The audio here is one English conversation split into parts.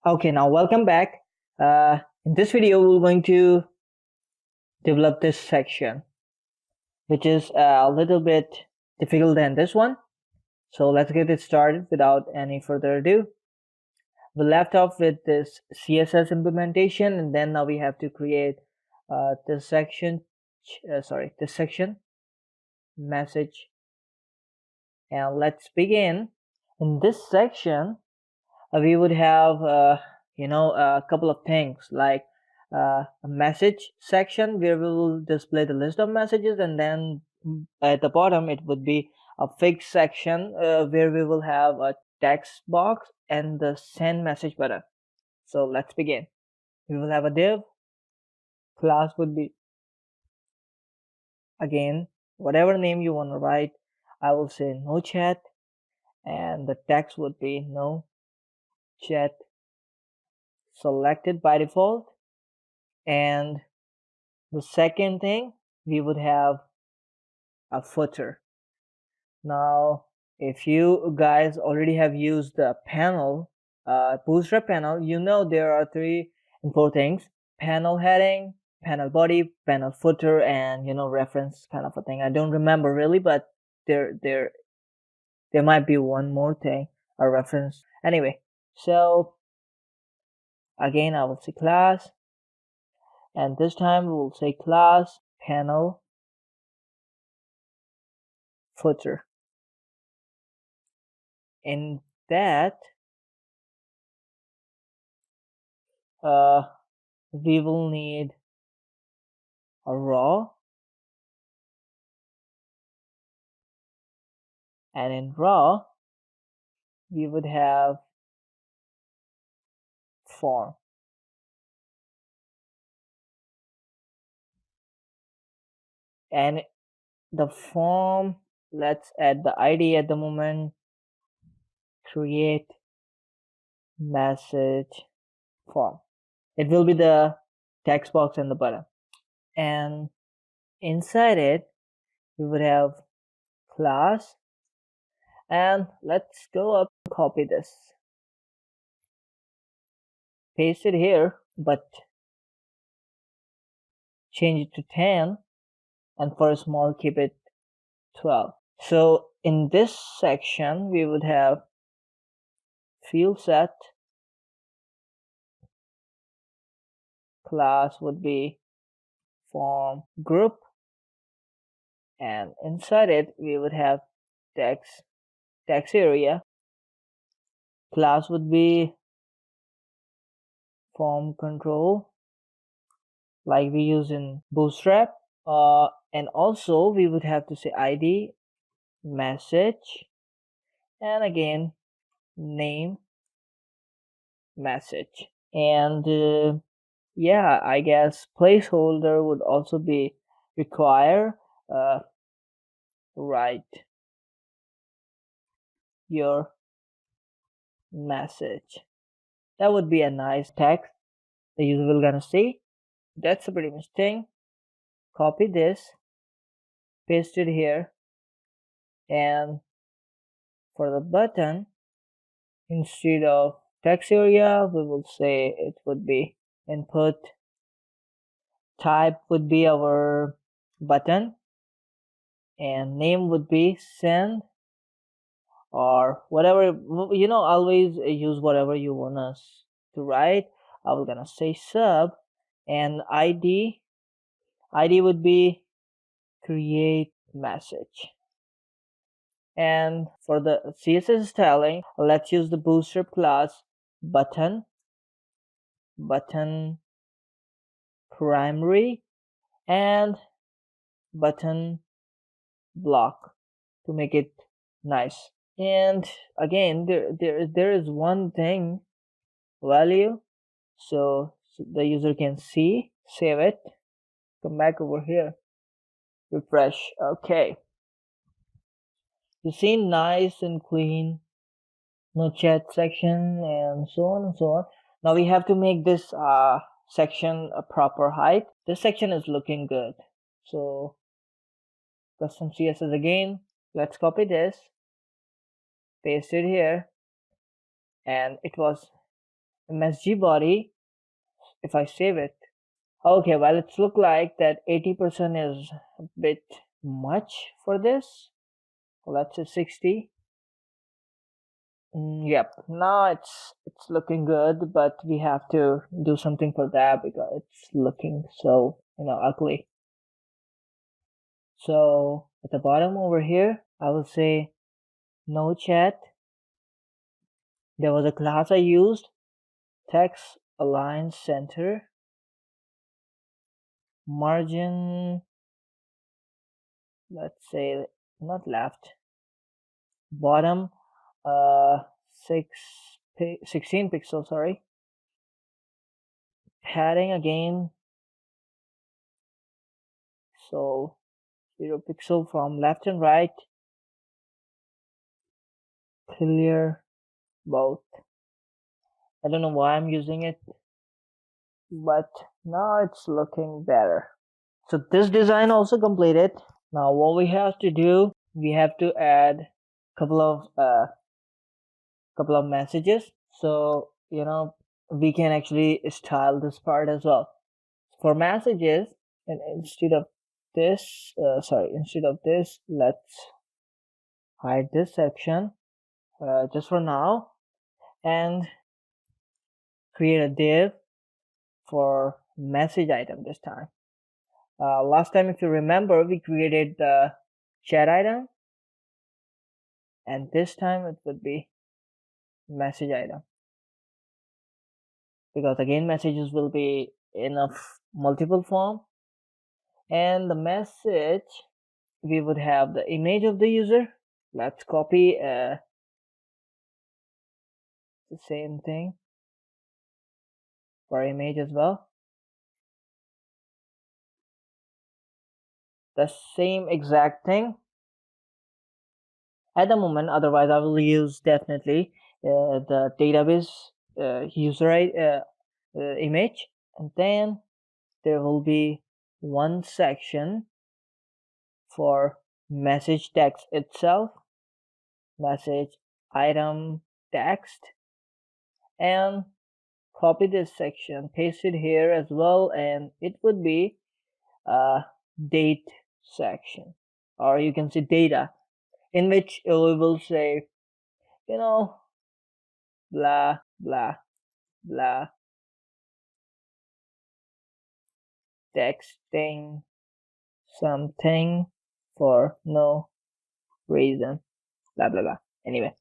Okay, now welcome back. In this video, we're going to develop this section, which is a little bit difficult than this one. So let's get it started without any further ado. We left off with this CSS implementation, and then now we have to create this section. This section message, and let's begin. In this section, we would have a couple of things like a message section where we will display the list of messages, and then at the bottom it would be a fixed section where we will have a text box and the send message button. So let's begin. We will have a div. Class would be, again, whatever name you want to write. I will say no chat, and the text would be no chat selected by default. And the second thing, we would have a footer. Now, if you guys already have used the panel, Bootstrap panel, you know there are 3 and 4 things: panel heading, panel body, panel footer, and reference kind of a thing. I don't remember really, but there might be one more thing, a reference. Anyway, so again, I will say class, and this time we will say class panel footer. In that, we will need a raw, and in raw we would have form. And the form, let's add the ID at the moment, create message form. It will be the text box and the button, and inside it we would have class. And let's go up and copy this, paste it here, but change it to 10, and for small keep it 12. So in this section we would have field set, class would be form group, and inside it we would have text area. Class would be form control like we use in Bootstrap, and also we would have to say ID message, and again name message. And yeah, I guess placeholder would also be require. Write your message. That would be a nice text the user will gonna see. That's a pretty much thing. Copy this, paste it here, and for the button, instead of text area, we will say it would be input. Type would be our button, and name would be send, or whatever, always use whatever you want us to write. I was gonna say sub, and ID would be create message. And for the CSS styling, let's use the Bootstrap class button primary, and button block to make it nice. And again, there is one thing, value, so the user can see. Save it, come back over here, refresh. Okay, you see, nice and clean, no chat section, and so on and so on. Now we have to make this section a proper height. This section is looking good, so custom CSS again. Let's copy this, paste it here, and it was MSG body, if I save it, okay, well, it's look like that 80% is a bit much for this. Let's say 60. Yep, now it's looking good, but we have to do something for that because it's looking so, ugly. So at the bottom over here, I will say no chat. There was a class I used, text align center, margin, let's say not left, bottom 16 pixels, sorry. Padding again, so 0 pixel from left and right, clear both. I don't know why I'm using it, but now it's looking better. So this design also completed. Now what we have to do, we have to add couple of messages, so we can actually style this part as well. For messages, and instead of this, let's hide this section just for now and create a div for message item this time. Last time, if you remember, we created the chat item, and this time it would be message item, because again messages will be in a multiple form, and the message, we would have the image of the user. Let's copy the same thing for image as well, the same exact thing at the moment. Otherwise I will use definitely the database user image, and then there will be one section for message text itself, message item text, and copy this section, paste it here as well, and it would be a date section, or you can say data, in which we will say blah blah blah texting something for no reason, blah blah blah. Anyway,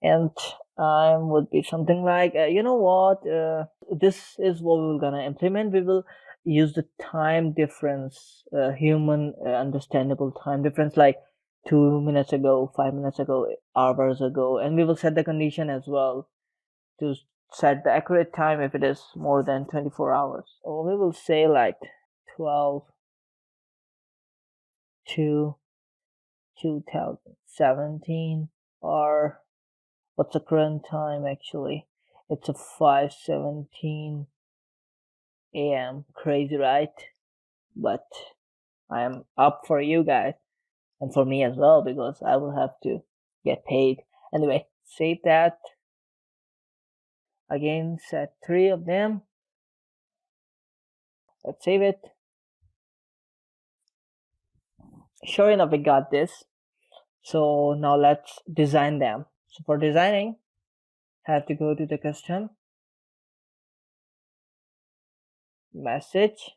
and time would be something like this is what we're gonna implement. We will use the time difference, human understandable time difference, like 2 minutes ago, 5 minutes ago, hours ago, and we will set the condition as well to set the accurate time if it is more than 24 hours. Or we will say like 12 to 2017, or what's the current time actually? It's a 5:17 a.m. Crazy, right? But I am up for you guys and for me as well, because I will have to get paid. Anyway, save that. Again, set 3 of them. Let's save it. Sure enough, we got this. So now let's design them. So for designing, have to go to the custom, message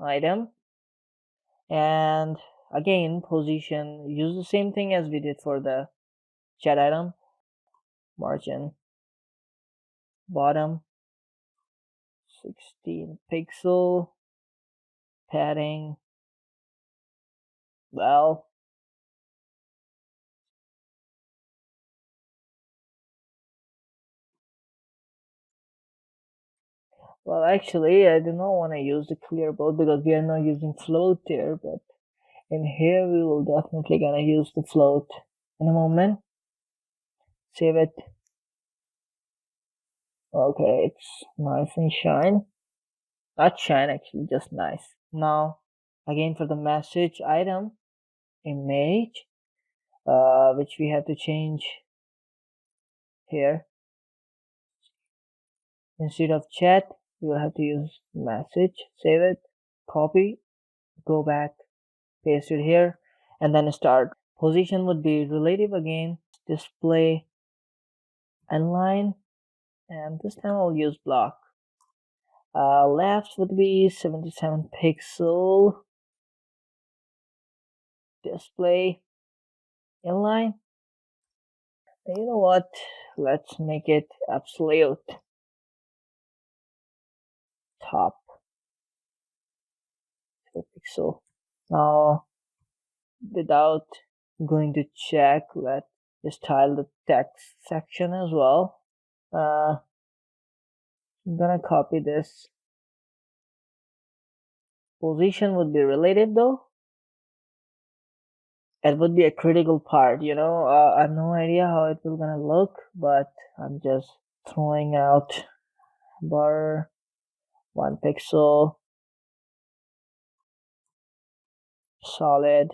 item, and again position, use the same thing as we did for the chat item, margin bottom 16 pixel, padding, well, actually I do not want to use the clear both because we are not using float there, but in here we will definitely gonna use the float in a moment. Save it. Okay, it's nice and shine, not shine actually, just nice. Now again for the message item image, which we have to change here, Instead of chat, you will have to use message. Save it, copy, go back, paste it here, and then start. Position would be relative again, display inline, and this time I'll use block. Left would be 77 pixel, display inline. You know what, let's make it absolute. Top 2 pixel. Now without going to check, let's style the text section as well. I'm gonna copy this. Position would be relative though. It would be a critical part, you know. I have no idea how it will gonna look, but I'm just throwing out bar 1 pixel, solid,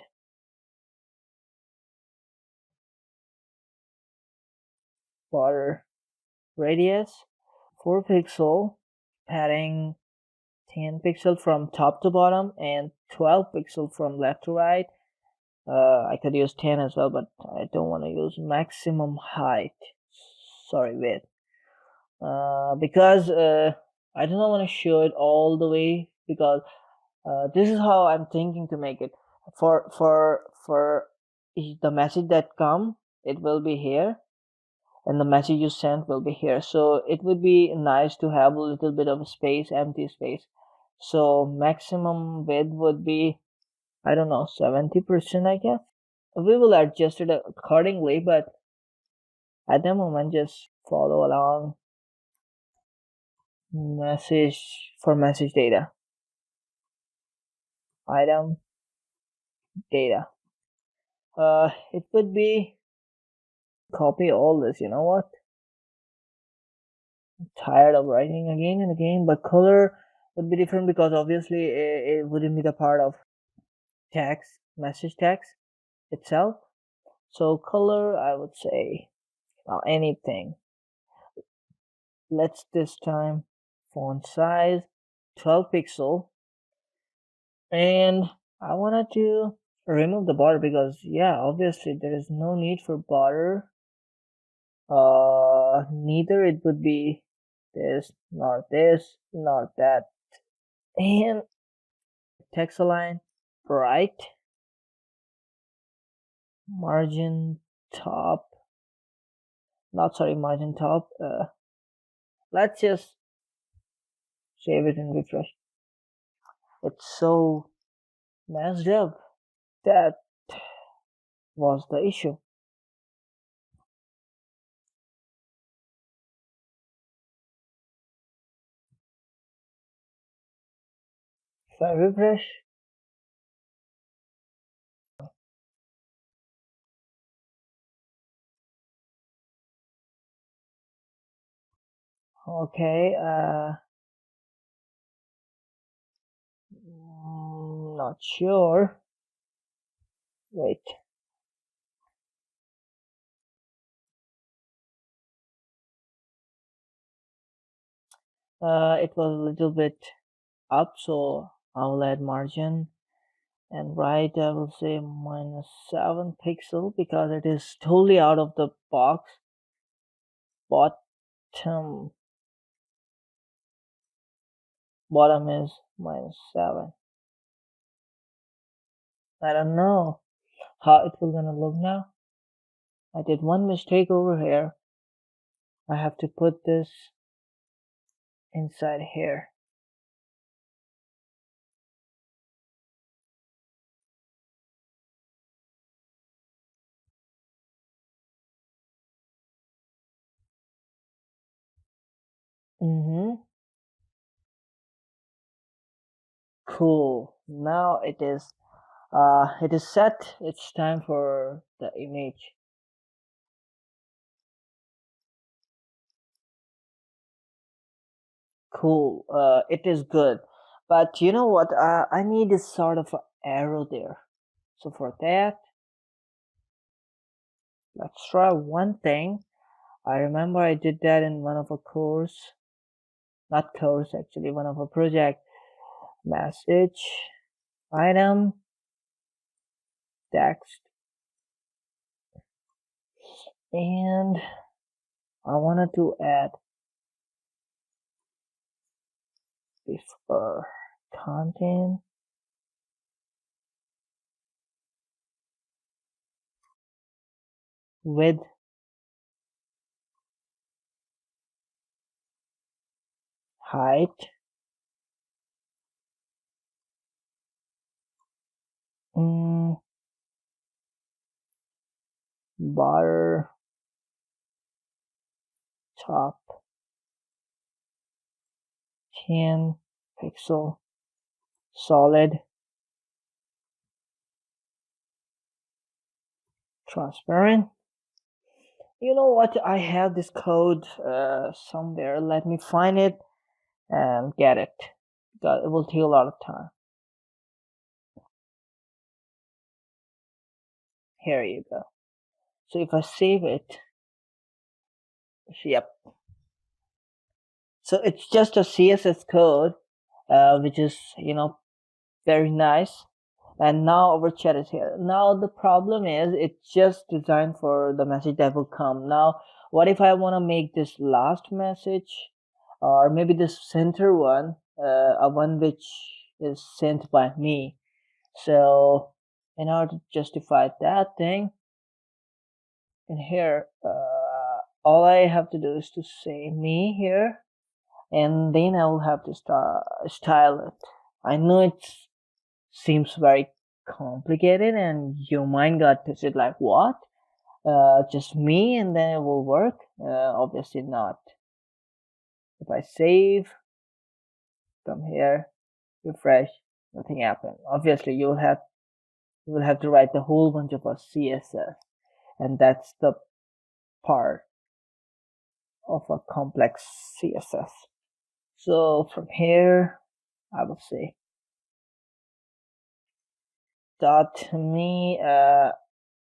border radius 4 pixel, padding 10 pixel from top to bottom and 12 pixel from left to right. I could use 10 as well, but I don't want to use maximum height. Sorry, width. Because I do not want to show it all the way, because this is how I'm thinking to make it. For the message that come, it will be here, and the message you sent will be here. So it would be nice to have a little bit of space, empty space. So maximum width would be, I don't know, 70%, I guess. We will adjust it accordingly, but at the moment just follow along. Message, for message data, item data. It would be, copy all this. You know what, I'm tired of writing again and again. But color would be different, because obviously it wouldn't be the part of text, message text itself. So color, I would say anything. Let's this time font size 12 pixel, and I wanted to remove the border, because yeah, obviously there is no need for border. Neither it would be this, nor this, nor that. And text align right, margin top, not sorry, margin top. Let's just save it and refresh. It's so messed up. That was the issue. If I refresh, okay, not sure. Wait. It was a little bit up, so I'll add margin, and right, I will say -7 pixel, because it is totally out of the box. Bottom is -7. I don't know how it will gonna look now. I did one mistake over here. I have to put this inside here. Cool. Now it is set. It's time for the image. Cool. It is good, but you know what, I need this sort of arrow there. So for that, let's try one thing. I remember I did that in one of a course. not course actually, one of a project. Message, item, text, and I wanted to add before content, width, height, bar, top, 10 pixel, solid, transparent. You know what, I have this code somewhere. Let me find it and get it, because it will take a lot of time. Here you go. So if I save it, yep, so it's just a CSS code, which is, very nice. And now our chat is here. Now the problem is it's just designed for the message that will come. Now what if I want to make this last message, or maybe this center one, a one which is sent by me? So in order to justify that thing, in here, all I have to do is to say me here, and then I will have to style it. I know it seems very complicated and your mind got twisted, like what, just me and then it will work? Obviously not. If I save, come here, refresh, nothing happened. Obviously you will have to write the whole bunch of a CSS, and that's the part of a complex CSS. So from here I will say dot me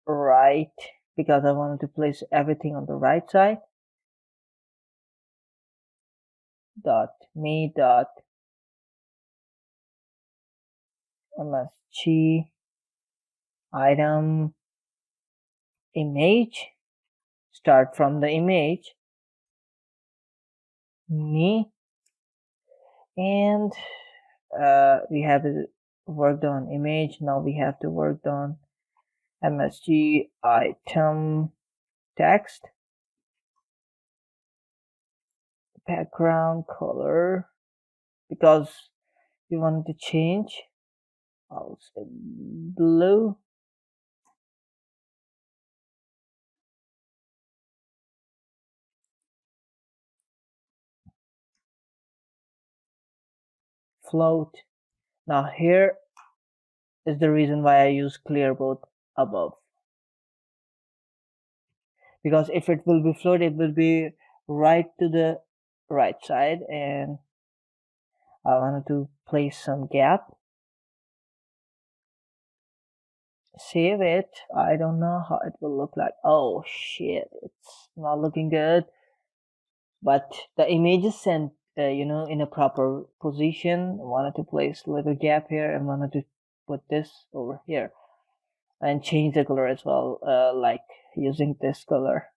right, because I wanted to place everything on the right side. Dot me dot MSG item image, start from the image, me, and we have worked on image. Now we have to work on MSG item text, background color, because we want to change, I'll say blue, float. Now here is the reason why I use clear both above, because if it will be float, it will be right to the right side, and I wanted to place some gap. Save it. I don't know how it will look like. Oh shit, it's not looking good, but the image is sent in a proper position. I wanted to place a little gap here and wanted to put this over here and change the color as well, like using this color.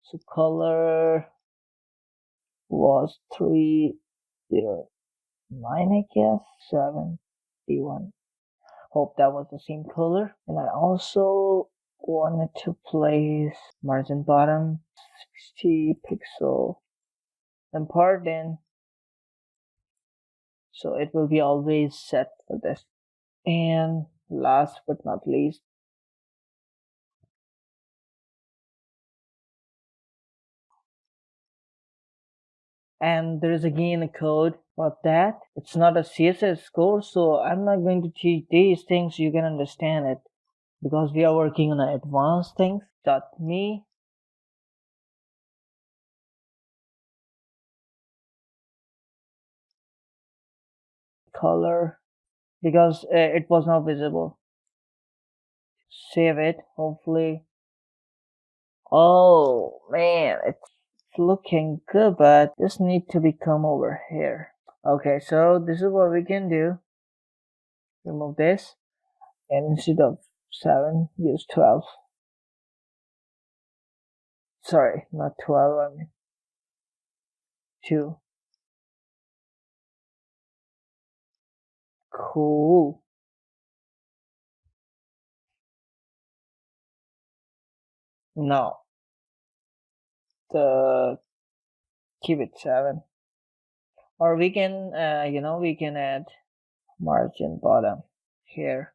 So color was 309, I guess, 7D1. Hope that was the same color. And I also wanted to place margin bottom 60 pixel important, so it will be always set for this. And last but not least, and there is again a code for that. It's not a CSS course, so I'm not going to teach these things. You can understand it because we are working on advanced things. .me color, because it was not visible. Save it, hopefully. Oh man, it's looking good, but this need to become over here. Okay, so this is what we can do. Remove this, and instead of 7, use 12. Sorry, not 12, I mean 2. Cool. Now, keep it 7. Or we can, we can add margin bottom here.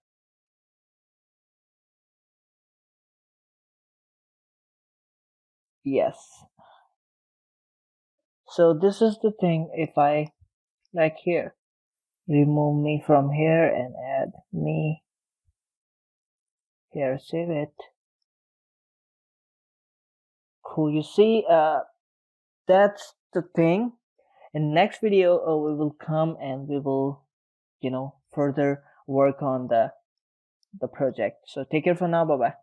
Yes. So this is the thing. If I like here, remove me from here and add me here, save it. Cool. You see, that's the thing. In next video, we will come and we will, further work on the project. So take care for now. Bye bye.